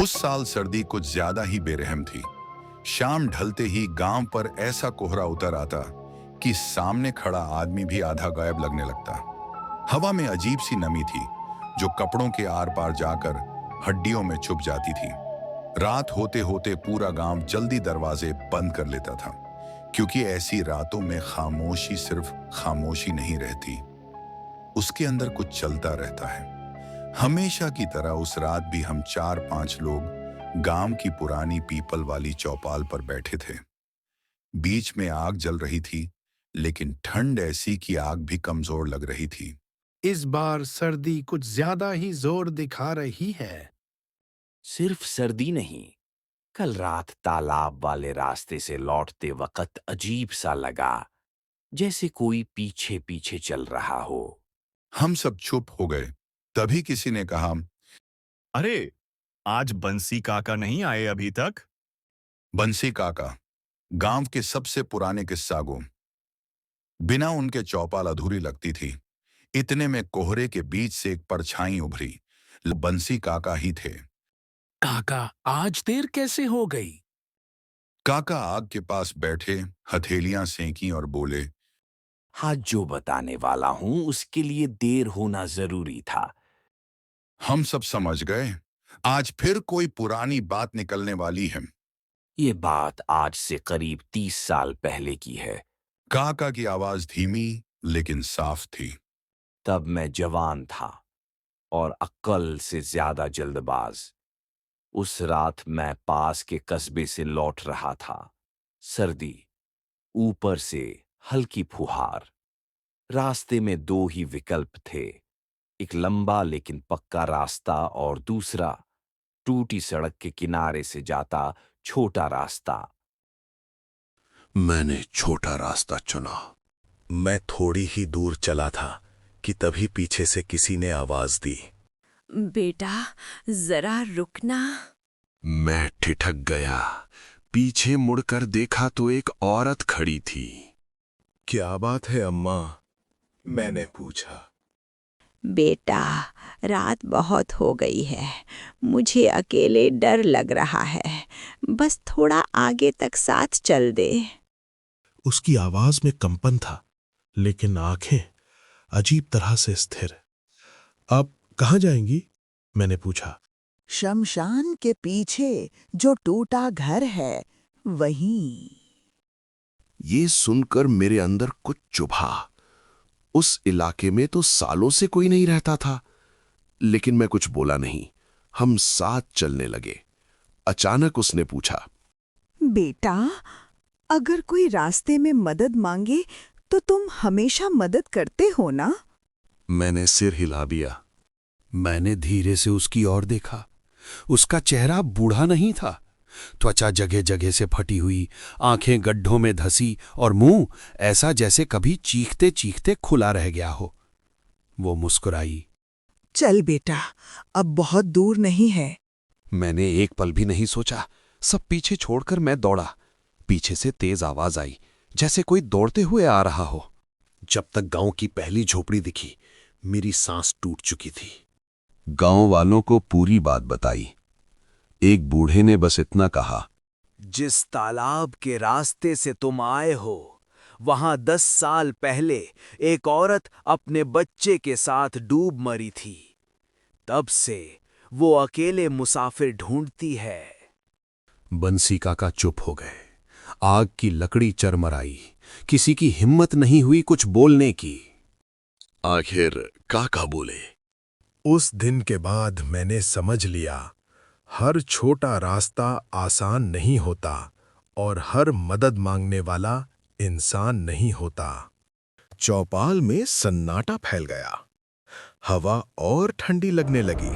उस साल सर्दी कुछ ज्यादा ही बेरहम थी। शाम ढलते ही गांव पर ऐसा कोहरा उतर आता कि सामने खड़ा आदमी भी आधा गायब लगने लगता। हवा में अजीब सी नमी थी जो कपड़ों के आर पार जाकर हड्डियों में छुप जाती थी। रात होते होते पूरा गांव जल्दी दरवाजे बंद कर लेता था, क्योंकि ऐसी रातों में खामोशी सिर्फ खामोशी नहीं रहती, उसके अंदर कुछ चलता रहता है। हमेशा की तरह उस रात भी हम 4-5 लोग गांव की पुरानी पीपल वाली चौपाल पर बैठे थे। बीच में आग जल रही थी, लेकिन ठंड ऐसी कि आग भी कमजोर लग रही थी। इस बार सर्दी कुछ ज्यादा ही जोर दिखा रही है। सिर्फ सर्दी नहीं, कल रात तालाब वाले रास्ते से लौटते वक्त अजीब सा लगा, जैसे कोई पीछे पीछे चल रहा हो। हम सब चुप हो गए। तभी किसी ने कहा, अरे, आज बंसी काका नहीं आए अभी तक? बंसी काका गांव के सबसे पुराने किस्सागो। बिना उनके चौपाल अधूरी लगती थी। इतने में कोहरे के बीच से एक परछाई उभरी। बंसी काका ही थे। काका, आज देर कैसे हो गई? काका आग के पास बैठे हथेलियां सेंकी और बोले, आज जो बताने वाला हूं उसके लिए देर होना जरूरी था। हम सब समझ गए, आज फिर कोई पुरानी बात निकलने वाली है। ये बात आज से करीब 30 साल पहले की है। काका की आवाज धीमी लेकिन साफ थी। तब मैं जवान था और अक्ल से ज्यादा जल्दबाज। उस रात मैं पास के कस्बे से लौट रहा था। सर्दी, ऊपर से हल्की फुहार। रास्ते में 2 ही विकल्प थे, एक लंबा लेकिन पक्का रास्ता और दूसरा टूटी सड़क के किनारे से जाता छोटा रास्ता। मैंने छोटा रास्ता चुना। मैं थोड़ी ही दूर चला था कि तभी पीछे से किसी ने आवाज दी, बेटा, जरा रुकना। मैं ठिठक गया। पीछे मुड़कर देखा तो एक औरत खड़ी थी। क्या बात है अम्मा? मैंने पूछा। बेटा, रात बहुत हो गई है, मुझे अकेले डर लग रहा है, बस थोड़ा आगे तक साथ चल दे। उसकी आवाज में कंपन था, लेकिन आंखें अजीब तरह से स्थिर। आप कहाँ जाएंगी? मैंने पूछा। शमशान के पीछे जो टूटा घर है, वहीं। ये सुनकर मेरे अंदर कुछ चुभा। उस इलाके में तो सालों से कोई नहीं रहता था, लेकिन मैं कुछ बोला नहीं। हम साथ चलने लगे। अचानक उसने पूछा, बेटा, अगर कोई रास्ते में मदद मांगे तो तुम हमेशा मदद करते हो ना? मैंने सिर हिला दिया। मैंने धीरे से उसकी ओर देखा। उसका चेहरा बूढ़ा नहीं था। त्वचा जगह जगह से फटी हुई, आंखें गड्ढों में धसी और मुंह ऐसा जैसे कभी चीखते चीखते खुला रह गया हो। वो मुस्कुराई। चल बेटा, अब बहुत दूर नहीं है। मैंने एक पल भी नहीं सोचा। सब पीछे छोड़कर मैं दौड़ा। पीछे से तेज आवाज आई, जैसे कोई दौड़ते हुए आ रहा हो। जब तक गांव की पहली झोपड़ी दिखी, मेरी सांस टूट चुकी थी। गांव वालों को पूरी बात बताई। एक बूढ़े ने बस इतना कहा, जिस तालाब के रास्ते से तुम आए हो, वहां 10 साल पहले एक औरत अपने बच्चे के साथ डूब मरी थी। तब से वो अकेले मुसाफिर ढूंढती है। बंसी काका चुप हो गए। आग की लकड़ी चरमराई। किसी की हिम्मत नहीं हुई कुछ बोलने की। आखिर काका बोले, उस दिन के बाद मैंने समझ लिया, हर छोटा रास्ता आसान नहीं होता और हर मदद मांगने वाला इंसान नहीं होता। चौपाल में सन्नाटा फैल गया। हवा और ठंडी लगने लगी।